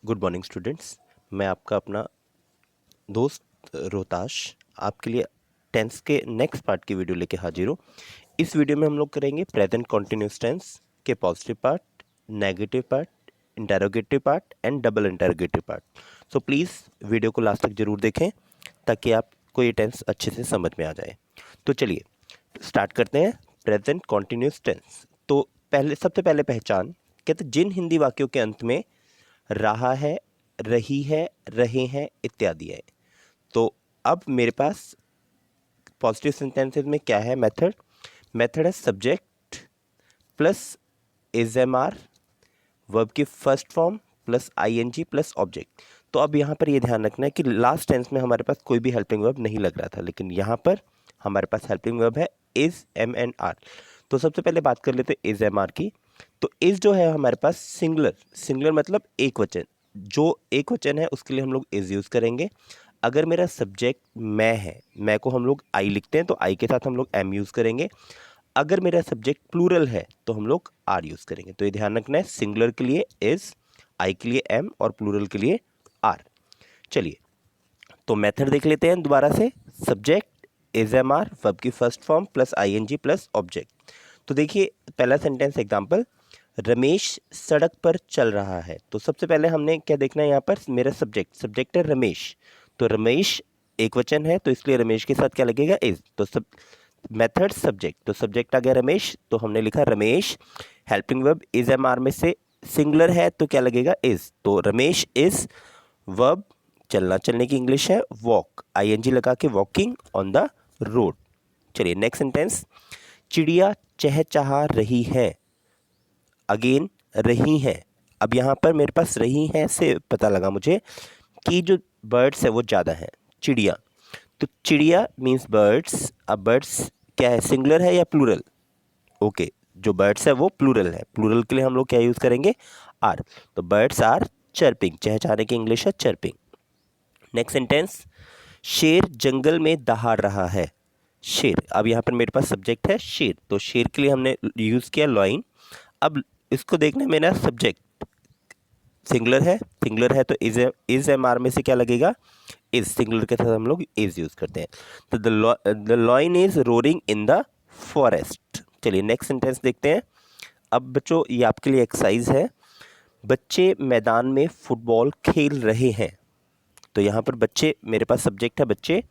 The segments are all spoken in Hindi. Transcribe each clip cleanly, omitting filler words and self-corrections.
Good morning students. मैं आपका अपना दोस्त रोहताश आपके लिए टेंस के नेक्स्ट पार्ट की वीडियो लेके हाजिर हूँ। इस वीडियो में हम लोग करेंगे प्रेजेंट कॉन्टिन्यूस टेंस के positive part, negative part, interrogative part and double interrogative part. So please video को लास्ट तक जरूर देखें ताकि आपको ये टेंस अच्छे से समझ में आ जाए। तो चलिए स्टार्ट करते हैं प्रेजेंट कॉन्टिन्यूस टेंस। तो सबसे पहले पहचान कहते जिन हिंदी वाक्यों के अंत में रहा है, रही है, रहे हैं इत्यादि है। तो अब मेरे पास पॉजिटिव सेंटेंसेस में क्या है? मेथड है subject plus is am are, verb की first form plus ING plus object. तो अब यहाँ पर ये ध्यान रखना है कि लास्ट टेंस में हमारे पास कोई भी हेल्पिंग वर्ब नहीं लग रहा था, लेकिन यहाँ पर हमारे पास हेल्पिंग वर्ब है इज एम एंड आर। तो सबसे पहले बात कर लेते हैं इज एम आर की। तो इज जो है हमारे पास सिंगुलर मतलब एक वचन, जो एक वचन है उसके लिए हम लोग इज यूज़ करेंगे। अगर मेरा सब्जेक्ट मैं है, मैं को हम लोग आई लिखते हैं तो आई के साथ हम लोग एम यूज़ करेंगे। अगर मेरा सब्जेक्ट प्लूरल है तो हम लोग आर यूज़ करेंगे। तो ये ध्यान रखना है, सिंगुलर के लिए इज, आई के लिए एम और प्लूरल के लिए आर। चलिए तो मेथड देख लेते हैं दोबारा से। Subject is am are, verb की first form plus ING plus object. तो देखिए पहला सेंटेंस एग्जांपल, रमेश सड़क पर चल रहा है। तो सबसे पहले हमने क्या देखना है यहाँ पर, मेरा सब्जेक्ट है रमेश। तो रमेश एक वचन है तो इसलिए रमेश के साथ क्या लगेगा? इज। तो सब मेथड सब्जेक्ट, तो सब्जेक्ट आ गया रमेश, तो हमने लिखा Ramesh. Helping verb is am are में से सिंगुलर है तो क्या लगेगा? इज। तो रमेश इज। वर्ब चलना, चलने की इंग्लिश है वॉक, आईएनजी लगा के वॉकिंग ऑन द रोड। चलिए नेक्स्ट सेंटेंस, चिड़िया चहचहा रही है। अगेन रही है। अब यहाँ पर मेरे पास रही है से पता लगा मुझे कि जो बर्ड्स है वो ज़्यादा है, चिड़िया। तो चिड़िया मीन्स बर्ड्स। अब बर्ड्स क्या है, सिंगुलर है या प्लूरल? ओके, जो बर्ड्स है वो प्लूरल है। प्लूरल के लिए हम लोग क्या यूज़ करेंगे? आर। तो बर्ड्स आर चर्पिंग, चहचहाने की इंग्लिश है चर्पिंग। नेक्स्ट सेंटेंस, शेर जंगल में दहाड़ रहा है। शेर, अब यहाँ पर मेरे पास सब्जेक्ट है शेर, तो शेर के लिए हमने यूज़ किया लॉइन। अब इसको देखने में ना सब्जेक्ट सिंगुलर है तो इज एम आर में से क्या लगेगा? इज। सिंगुलर के साथ हम लोग इज यूज़ करते हैं। तो the lion is roaring in the forest. चलिए नेक्स्ट सेंटेंस देखते हैं। अब बच्चों ये आपके लिए एक्सरसाइज है, बच्चे मैदान में फुटबॉल खेल रहे हैं। तो यहाँ पर बच्चे, मेरे पास सब्जेक्ट है बच्चे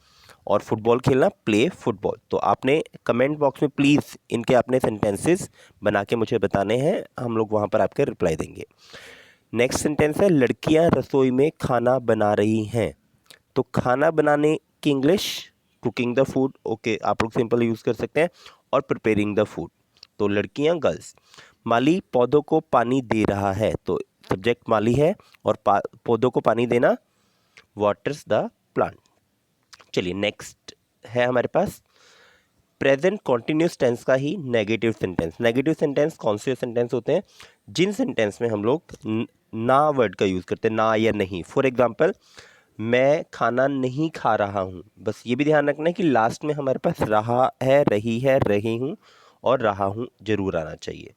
और फुटबॉल खेलना प्ले फुटबॉल। तो आपने कमेंट बॉक्स में प्लीज़ इनके अपने सेंटेंसेस बना के मुझे बताने हैं, हम लोग वहाँ पर आपके रिप्लाई देंगे। नेक्स्ट सेंटेंस है, लड़कियाँ रसोई में खाना बना रही हैं। तो खाना बनाने की English cooking the food, okay आप लोग सिंपल यूज़ कर सकते हैं, और प्रिपेयरिंग द फूड। तो लड़कियाँ गर्ल्स। माली पौधों को पानी दे रहा है। तो सब्जेक्ट माली है और पौधों को पानी देना वाटर्स द प्लांट। चलिए नेक्स्ट है हमारे पास प्रेजेंट कॉन्टिन्यूस टेंस का ही नेगेटिव सेंटेंस। नेगेटिव सेंटेंस कौन से सेंटेंस होते हैं? जिन सेंटेंस में हम लोग ना वर्ड का यूज़ करते हैं, ना या नहीं। फॉर एग्जांपल, मैं खाना नहीं खा रहा हूँ। बस ये भी ध्यान रखना है कि लास्ट में हमारे पास रहा है, रही है, रही हूँ और रहा हूँ जरूर आना चाहिए।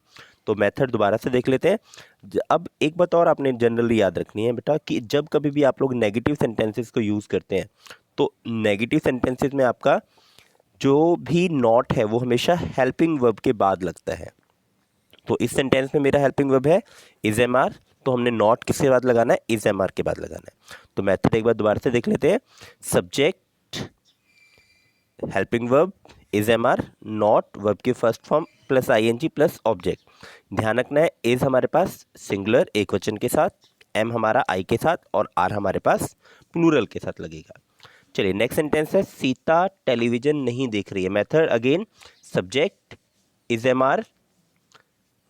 तो मेथड दोबारा से देख लेते हैं। अब एक बात और आपने जनरली याद रखनी है बेटा कि जब कभी भी आप लोग नेगेटिव सेंटेंसेस को यूज़ करते हैं तो नेगेटिव सेंटेंसेस में आपका जो भी नॉट है वो हमेशा हेल्पिंग वर्ब के बाद लगता है। तो इस सेंटेंस में मेरा हेल्पिंग वर्ब है इज एम आर, तो हमने नॉट किसके बाद लगाना है? इज एम आर के बाद लगाना है। तो मेथड एक बार दोबारा से देख लेते हैं। Subject helping verb is am are, not verb की first form plus ING plus object. ध्यान रखना है इज हमारे पास सिंगुलर एक वचन के साथ, एम हमारा आई के साथ और आर हमारे पास प्लूरल के साथ लगेगा। चलिए नेक्स्ट सेंटेंस है, सीता टेलीविजन नहीं देख रही है। Method again subject is am are,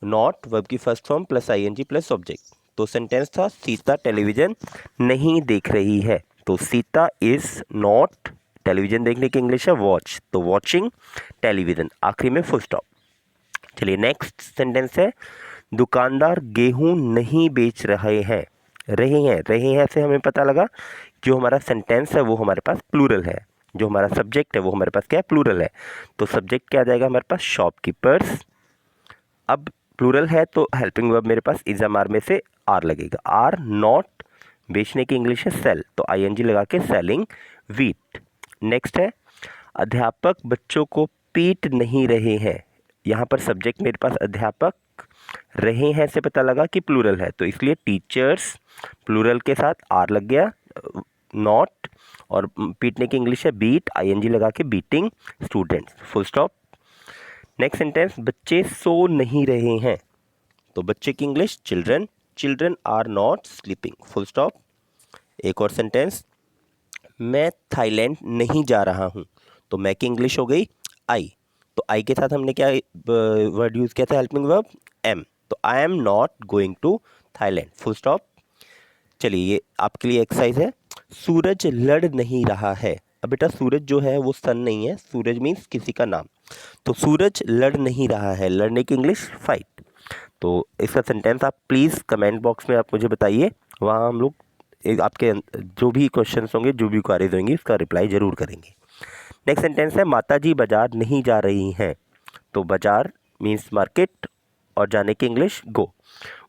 not verb की first form plus ING plus object. तो सेंटेंस था सीता टेलीविजन नहीं देख रही है। तो सीता इज नॉट, टेलीविजन देखने की इंग्लिश है वॉच, तो वॉचिंग टेलीविजन, आखिरी में फुल स्टॉप। चलिए नेक्स्ट सेंटेंस है, दुकानदार गेहूं नहीं बेच रहे हैं से हमें पता लगा जो हमारा सेंटेंस है वो हमारे पास प्लूरल है, जो हमारा सब्जेक्ट है वो हमारे पास क्या है? प्लूरल है। तो सब्जेक्ट क्या आ जाएगा हमारे पास? शॉपकीपर्स। अब प्लूरल है तो हेल्पिंग वर्ब मेरे पास इज एम आर में से आर लगेगा, आर नॉट बेचने की इंग्लिश है सेल, तो आईएनजी लगा के सेलिंग वीट। नेक्स्ट है अध्यापक बच्चों को पीट नहीं रहे हैं। यहाँ पर सब्जेक्ट मेरे पास अध्यापक, रहे हैं से पता लगा कि प्लूरल है, तो इसलिए टीचर्स प्लूरल के साथ आर लग गया, नॉट, और पीटने की इंग्लिश है बीट, आईएनजी लगा के beating students, full stop. Next sentence बच्चे सो नहीं रहे हैं, तो बच्चे की English children, children are not sleeping, full stop. एक और सेंटेंस मैं थाईलैंड नहीं जा रहा हूँ, तो मैं की इंग्लिश हो गई आई, तो आई के साथ हमने क्या वर्ड यूज़ किया था हेल्पिंग वर्ब एम, तो I am not going to Thailand, full stop. चलिए ये आपके लिए एक्सरसाइज है, सूरज लड़ नहीं रहा है। अब बेटा सूरज जो है वो सन नहीं है, सूरज मीन्स किसी का नाम, तो सूरज लड़ नहीं रहा है, लड़ने की इंग्लिश फाइट। तो इसका सेंटेंस आप प्लीज़ कमेंट बॉक्स में आप मुझे बताइए, वहाँ हम लोग आपके जो भी क्वेश्चंस होंगे, जो भी क्वारीज होंगी, उसका रिप्लाई ज़रूर करेंगे। नेक्स्ट सेंटेंस है माताजी बाजार नहीं जा रही हैं, तो बाजार मीन्स मार्केट और जाने की इंग्लिश गो।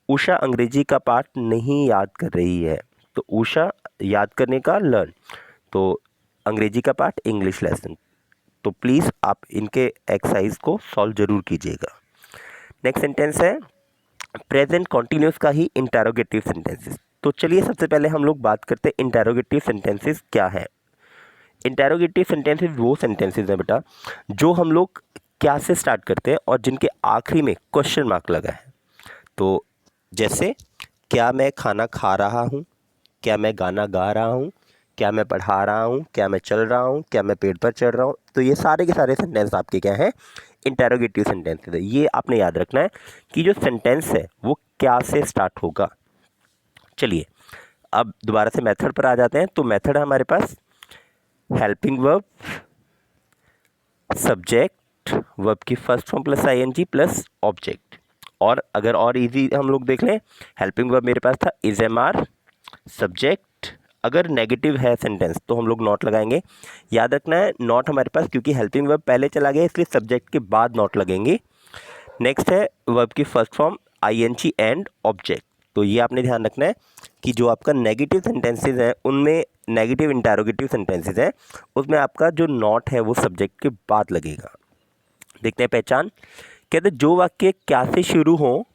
उषा अंग्रेजी का पाठ नहीं याद कर रही है, तो उषा याद करने का लर्न, तो अंग्रेजी का पाठ इंग्लिश लेसन। तो प्लीज़ आप इनके एक्सरसाइज को सॉल्व जरूर कीजिएगा। नेक्स्ट सेंटेंस है प्रेजेंट कॉन्टिन्यूस का ही इंटेरोगेटिव सेंटेंसेस। तो चलिए सबसे पहले हम लोग बात करते हैं इंटेरोगेटिव सेंटेंसेस क्या है। इंटेरोगेटिव सेंटेंसेस वो सेंटेंसेस हैं बेटा जो हम लोग क्या से स्टार्ट करते हैं और जिनके आखिरी में क्वेश्चन मार्क लगा है। तो जैसे क्या मैं खाना खा रहा हूँ, क्या मैं गाना गा रहा हूँ, क्या मैं पढ़ा रहा हूँ, क्या मैं चल रहा हूँ, क्या मैं पेड़ पर चढ़ रहा हूँ, तो ये सारे के सारे सेंटेंस आपके क्या हैं, इंटेरोगेटिव सेंटेंसेस है। ये आपने याद रखना है कि जो सेंटेंस है वो क्या से स्टार्ट होगा। चलिए अब दोबारा से मेथड पर आ जाते हैं। तो मेथड है हमारे पास हेल्पिंग वर्ब, सब्जेक्ट, वर्ब की first form plus ING plus object. और अगर और इजी हम लोग देख लें, हेल्पिंग वर्ब मेरे पास था इज एम आर, सब्जेक्ट, अगर नेगेटिव है सेंटेंस तो हम लोग नॉट लगाएंगे। याद रखना है नॉट हमारे पास, क्योंकि हेल्पिंग वर्ब पहले चला गया इसलिए सब्जेक्ट के बाद नॉट लगेंगे। नेक्स्ट है वर्ब की first form ING and object. तो ये आपने ध्यान रखना है कि जो आपका नेगेटिव सेंटेंसेस हैं उनमें, नेगेटिव इंटेरोगेटिव सेंटेंसेस हैं उसमें आपका जो नॉट है वो सब्जेक्ट के बाद लगेगा। देखते हैं पहचान। कहते जो वाक्य क्या से शुरू हो,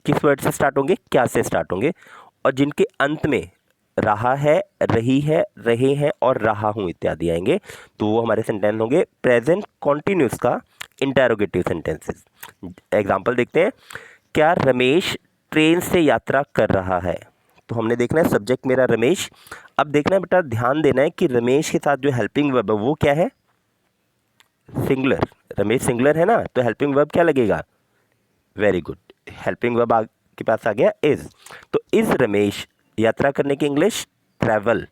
किस वर्ड से स्टार्ट होंगे, क्या से स्टार्ट होंगे, और जिनके अंत में रहा है, रही है, रहे हैं और रहा हूँ इत्यादि आएंगे, तो वो हमारे सेंटेंस होंगे प्रेजेंट कॉन्टिन्यूस का इंटेरोगेटिव सेंटेंसेस। एग्जाम्पल देखते हैं। क्या रमेश ट्रेन से यात्रा कर रहा है, तो हमने देखना है सब्जेक्ट मेरा रमेश। अब देखना है बेटा, ध्यान देना है कि रमेश के साथ जो हेल्पिंग वर्ब है वो क्या है, सिंगुलर। रमेश सिंगुलर है ना, तो हेल्पिंग वर्ब क्या लगेगा, वेरी गुड, हेल्पिंग वर्ब आपके पास आ गया इज। तो इज रमेश यात्रा करने की इंग्लिश ट्रैवल,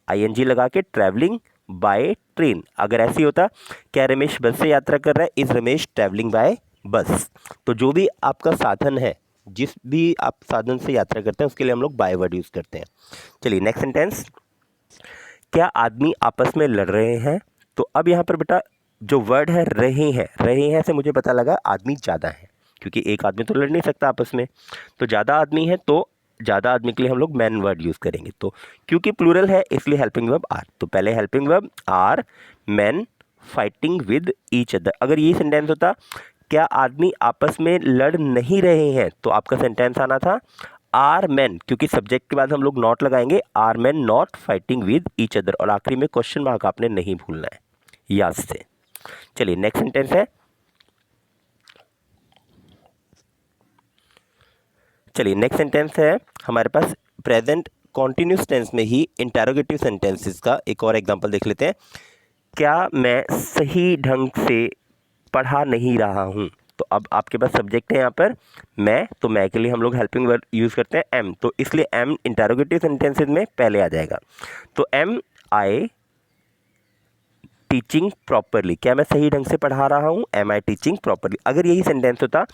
आईएनजी लगा के ट्रैवलिंग बाय ट्रेन। अगर ऐसी होता क्या रमेश बस से यात्रा कर रहा है, इज रमेश ट्रैवलिंग बाय बस। तो जो भी आपका साधन है, जिस भी आप साधन से यात्रा करते हैं उसके लिए हम लोग बाय वर्ड यूज़ करते हैं। चलिए नेक्स्ट सेंटेंस। क्या आदमी आपस में लड़ रहे हैं, तो अब यहाँ पर बेटा जो वर्ड है रहे हैं, रहे हैं से मुझे पता लगा आदमी ज़्यादा है, क्योंकि एक आदमी तो लड़ नहीं सकता आपस में, तो ज़्यादा आदमी है तो ज़्यादा आदमी के लिए हम लोग मैन वर्ड यूज़ करेंगे। तो क्योंकि प्लूरल है इसलिए हेल्पिंग वर्ब आर, तो पहले helping verb are man fighting with each other. अगर ये सेंटेंस होता क्या आदमी आपस में लड़ नहीं रहे हैं, तो आपका सेंटेंस आना था आर मैन, क्योंकि सब्जेक्ट के बाद हम लोग नॉट लगाएंगे, are man not fighting with each other, और आखिरी में क्वेश्चन मार्क आपने नहीं भूलना है याद से। चलिए नेक्स्ट सेंटेंस है, चलिए नेक्स्ट सेंटेंस है हमारे पास प्रेजेंट कॉन्टिन्यूस टेंस में ही इंटेरोगेटिव सेंटेंसेस का एक और एग्जांपल देख लेते हैं। क्या मैं सही ढंग से पढ़ा नहीं रहा हूँ, तो अब आपके पास सब्जेक्ट है यहाँ पर मैं, तो मैं के लिए हम लोग हेल्पिंग वर्ब यूज़ करते हैं एम, तो इसलिए एम इंटेरोगेटिव सेंटेंसेस में पहले आ जाएगा। तो एम आई टीचिंग प्रॉपरली, क्या मैं सही ढंग से पढ़ा रहा हूँ, एम आई टीचिंग प्रॉपरली। अगर यही सेंटेंस होता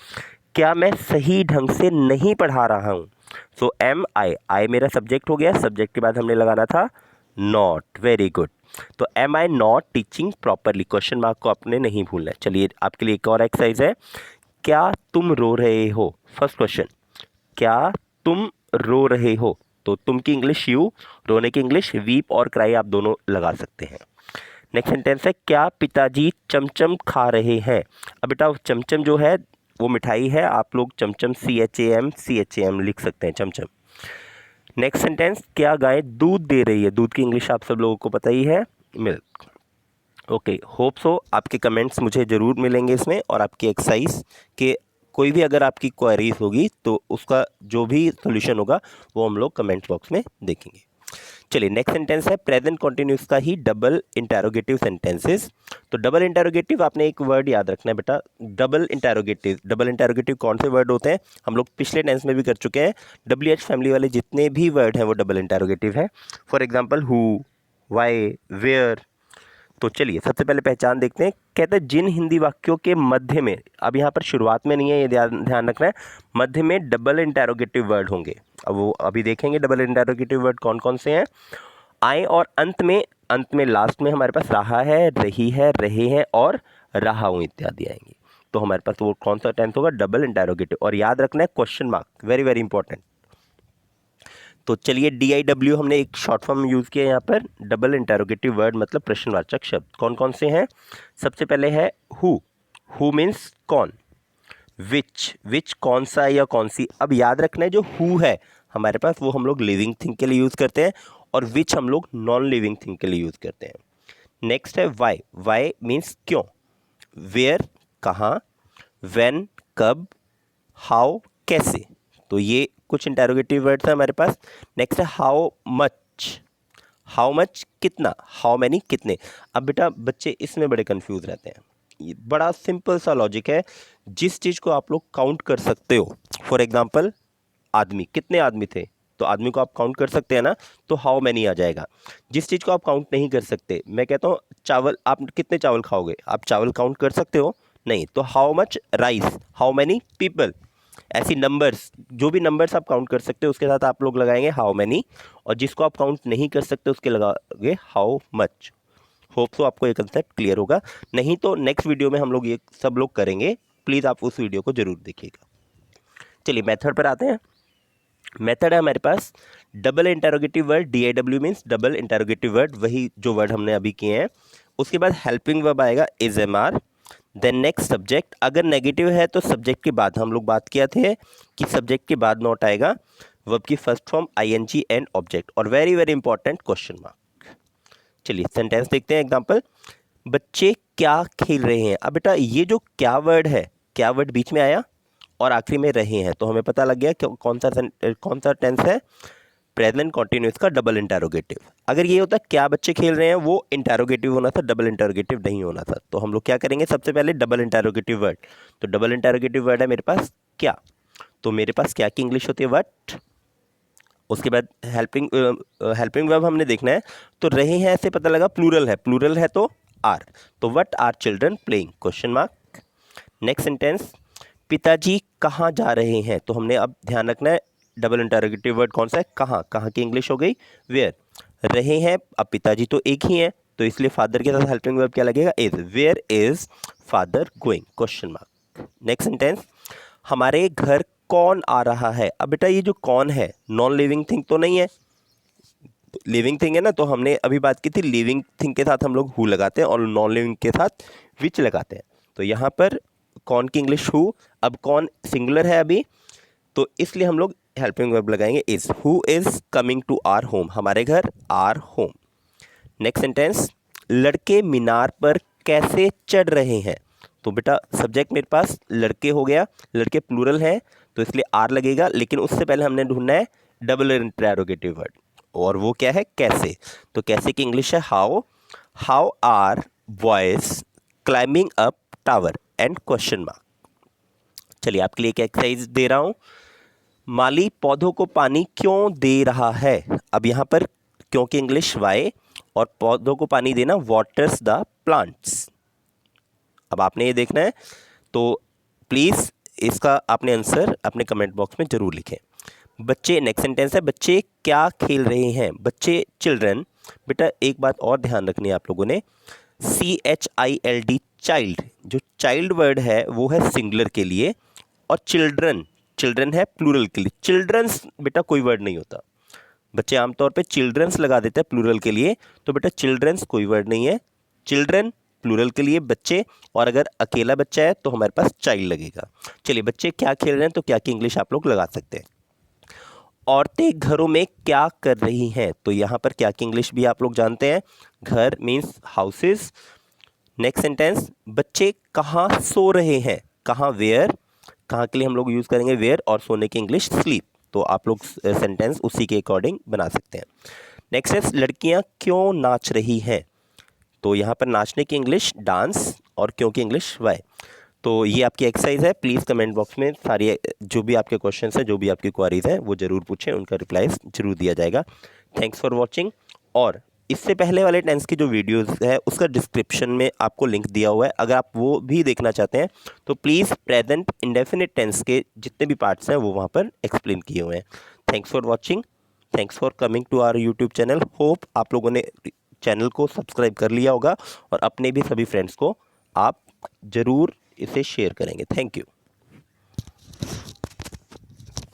क्या मैं सही ढंग से नहीं पढ़ा रहा हूँ, सो एम आई मेरा सब्जेक्ट हो गया, सब्जेक्ट के बाद हमने लगाना था नॉट, वेरी गुड। तो am I not teaching properly, question mark को आपने नहीं भूलना है। चलिए आपके लिए एक और एक्सरसाइज है। क्या तुम रो रहे हो, फर्स्ट क्वेश्चन, क्या तुम रो रहे हो, तो तुम की इंग्लिश यू, रोने की इंग्लिश वीप और क्राई आप दोनों लगा सकते हैं। नेक्स्ट सेंटेंस है क्या पिताजी चमचम खा रहे हैं। अब बेटा चमचम जो है वो मिठाई है, आप लोग चमचम CHAM लिख सकते हैं, चमचम। नेक्स्ट सेंटेंस क्या गाय दूध दे रही है। दूध की इंग्लिश आप सब लोगों को पता ही है, मिल्क। ओके, होप सो आपके कमेंट्स मुझे ज़रूर मिलेंगे इसमें, और आपकी एक्सरसाइज के कोई भी अगर आपकी क्वेरीज होगी तो उसका जो भी सोल्यूशन होगा वो हम लोग कमेंट बॉक्स में देखेंगे। चलिए नेक्स्ट सेंटेंस है प्रेजेंट कॉन्टिन्यूस का ही डबल इंटरोगेटिव सेंटेंसेस। तो डबल इंटरोगेटिव आपने एक वर्ड याद रखना है बेटा, डबल इंटरोगेटिव। डबल इंटरोगेटिव कौन से वर्ड होते हैं, हम लोग पिछले टेंस में भी कर चुके हैं। WH फैमिली वाले जितने भी वर्ड हैं वो डबल इंटरोगेटिव हैं। For example who, why, where. तो चलिए सबसे पहले पहचान देखते हैं। कहते हैं जिन हिंदी वाक्यों के मध्य में, अब यहाँ पर शुरुआत में नहीं है, ये ध्यान रखना है, मध्य में डबल इंटरोगेटिव वर्ड होंगे। अब वो अभी देखेंगे डबल इंटरोगेटिव वर्ड कौन कौन से हैं। आए और अंत में लास्ट में हमारे पास रहा है, रही है, रहे हैं और रहा हूँ इत्यादि आएंगे। तो हमारे पास वो कौन सा टेंस होगा, डबल इंटरोगेटिव। और याद रखना है question mark, very very important. तो चलिए DIW हमने एक शॉर्ट फॉर्म यूज़ किया यहाँ पर। डबल इंटरोगेटिव वर्ड मतलब प्रश्नवाचक शब्द कौन कौन से हैं। सबसे पहले है हु मीन्स कौन। विच कौन सा या कौन सी। अब याद रखना है जो हु है हमारे पास वो हम लोग लिविंग थिंग के लिए यूज़ करते हैं, और विच हम लोग नॉन लिविंग थिंग के लिए यूज़ करते हैं। नेक्स्ट है वाई मीन्स क्यों। वेयर कहाँ, व्हेन कब, हाउ कैसे। तो ये कुछ इंटरोगेटिव वर्ड्स हैं हमारे पास। नेक्स्ट है हाउ मच कितना, हाउ मैनी कितने। अब बेटा बच्चे इसमें बड़े कंफ्यूज रहते हैं, ये बड़ा सिंपल सा लॉजिक है। जिस चीज़ को आप लोग काउंट कर सकते हो, फॉर एग्जांपल आदमी, कितने आदमी थे, तो आदमी को आप काउंट कर सकते हैं ना, तो हाउ मैनी आ जाएगा। जिस चीज़ को आप काउंट नहीं कर सकते, मैं कहता हूँ चावल, आप कितने चावल खाओगे, आप चावल काउंट कर सकते हो नहीं, तो how much rice, how many people. ऐसी नंबर्स, जो भी नंबर्स आप काउंट कर सकते हो उसके साथ आप लोग लगाएंगे हाउ मैनी, और जिसको आप काउंट नहीं कर सकते उसके लगाओगे हाउ मच। होप सो आपको ये कंसेप्ट क्लियर होगा। नहीं तो नेक्स्ट वीडियो में हम लोग ये सब लोग करेंगे, प्लीज़ आप उस वीडियो को जरूर देखिएगा। चलिए मेथड पर आते हैं। मेथड है हमारे पास double interrogative word, DIW means double interrogative word, वही जो वर्ड हमने अभी किए हैं। उसके बाद हेल्पिंग वर्ब आएगा is MR, then next subject. अगर नेगेटिव है तो सब्जेक्ट के बाद हम लोग बात किया थे कि सब्जेक्ट के बाद नोट आएगा, वर्ब की first form ING and object, और very very important question mark. चलिए सेंटेंस देखते हैं एग्जांपल। बच्चे क्या खेल रहे हैं। अब बेटा ये जो क्या वर्ड है, क्या वर्ड बीच में आया और आखिरी में रहे हैं, तो हमें पता लग गया कि कौन सा टेंस है, प्रेजेंट कॉन्टिन्यूस का डबल इंटरोगेटिव। अगर ये होता क्या बच्चे खेल रहे हैं, वो इंटरोगेटिव होना था, डबल इंटरोगेटिव नहीं होना था। तो हम लोग क्या करेंगे, सबसे पहले डबल इंटरोगेटिव वर्ड। तो डबल इंटरोगेटिव वर्ड है मेरे पास क्या, तो मेरे पास क्या की इंग्लिश होती है व्हाट। उसके बाद हेल्पिंग वर्ब हमने देखना है। तो रहे हैं ऐसे पता लगा प्लूरल है तो आर, तो what are children playing, question mark. Next sentence पिताजी कहाँ जा रहे हैं, तो हमने अब ध्यान रखना है डबल इंटरोगेटिव वर्ड कौन सा है, कहाँ की इंग्लिश हो गई वेयर। रहे हैं, अब पिताजी तो एक ही है तो इसलिए फादर के साथ हेल्पिंग वर्ब क्या लगेगा is, where is father going, question mark. Next sentence हमारे घर कौन आ रहा है। अब बेटा ये जो कौन है नॉन लिविंग थिंग तो नहीं है, लिविंग थिंग है ना, तो हमने अभी बात की थी लिविंग थिंग के साथ हम लोग हु लगाते हैं और नॉन लिविंग के साथ विच लगाते हैं। तो यहाँ पर कौन की इंग्लिश हु, अब कौन सिंगुलर है अभी, तो इसलिए हम लोग हेल्पिंग वर्ब लगाएंगे is. Who is coming to our home, हमारे घर आर होम। नेक्स्ट सेंटेंस लड़के मीनार पर कैसे चढ़ रहे हैं। तो बेटा सब्जेक्ट मेरे पास लड़के हो गया, लड़के प्लूरल है तो इसलिए आर लगेगा, लेकिन उससे पहले हमने ढूंढना है डबल इंटरोगेटिव वर्ड, और वो क्या है कैसे। तो कैसे की इंग्लिश है how are boys climbing up tower and question mark. चलिए आपके लिए एक एक्सरसाइज दे रहा हूं। माली पौधों को पानी क्यों दे रहा है। अब यहाँ पर क्यों की इंग्लिश वाई, और पौधों को पानी देना वाटर्स द प्लांट्स। अब आपने ये देखना है, तो प्लीज़ इसका आपने आंसर अपने कमेंट बॉक्स में ज़रूर लिखें। बच्चे, नेक्स्ट सेंटेंस है बच्चे क्या खेल रहे हैं, बच्चे चिल्ड्रन। बेटा एक बात और ध्यान रखनी है आप लोगों ने, CHILD चाइल्ड, जो चाइल्ड वर्ड है वो है सिंगुलर के लिए, और चिल्ड्रन है प्लूरल के लिए। चिल्ड्रंस बेटा कोई वर्ड नहीं होता, बच्चे आमतौर पे चिल्ड्रंस लगा देते हैं प्लूरल के लिए, तो बेटा चिल्ड्रंस कोई वर्ड नहीं है, चिल्ड्रन प्लूरल के लिए बच्चे, और अगर अकेला बच्चा है तो हमारे पास चाइल्ड लगेगा। चलिए बच्चे क्या खेल रहे हैं, तो क्या की इंग्लिश आप लोग लगा सकते हैं। औरतें घरों में क्या कर रही हैं, तो यहाँ पर क्या की इंग्लिश भी आप लोग जानते हैं, घर मीन्स हाउसेस। नेक्स्ट सेंटेंस, बच्चे कहाँ सो रहे हैं, कहाँ वेयर, कहाँ के लिए हम लोग यूज़ करेंगे वेयर, और सोने की इंग्लिश स्लीप। तो आप लोग सेंटेंस उसी के अकॉर्डिंग बना सकते हैं। नेक्स्ट है, लड़कियाँ क्यों नाच रही हैं, तो यहाँ पर नाचने की इंग्लिश डांस, और क्यों की इंग्लिश वाई। तो ये आपकी एक्सरसाइज है। प्लीज़ कमेंट बॉक्स में सारी जो भी आपके क्वेश्चंस हैं, जो भी आपकी क्वारीज हैं, वो ज़रूर पूछें, उनका रिप्लाईज जरूर दिया जाएगा। Thanks for watching. और इससे पहले वाले टेंस की जो वीडियोस है उसका डिस्क्रिप्शन में आपको लिंक दिया हुआ है, अगर आप वो भी देखना चाहते हैं तो प्लीज़ प्रेजेंट इंडेफिनिट टेंस के जितने भी पार्ट्स हैं वो वहाँ पर एक्सप्लेन किए हुए हैं। Thanks for watching, thanks for coming to our YouTube channel. Hope आप लोगों ने चैनल को सब्सक्राइब कर लिया होगा और अपने भी सभी फ्रेंड्स को आप ज़रूर इसे शेयर करेंगे। Thank you.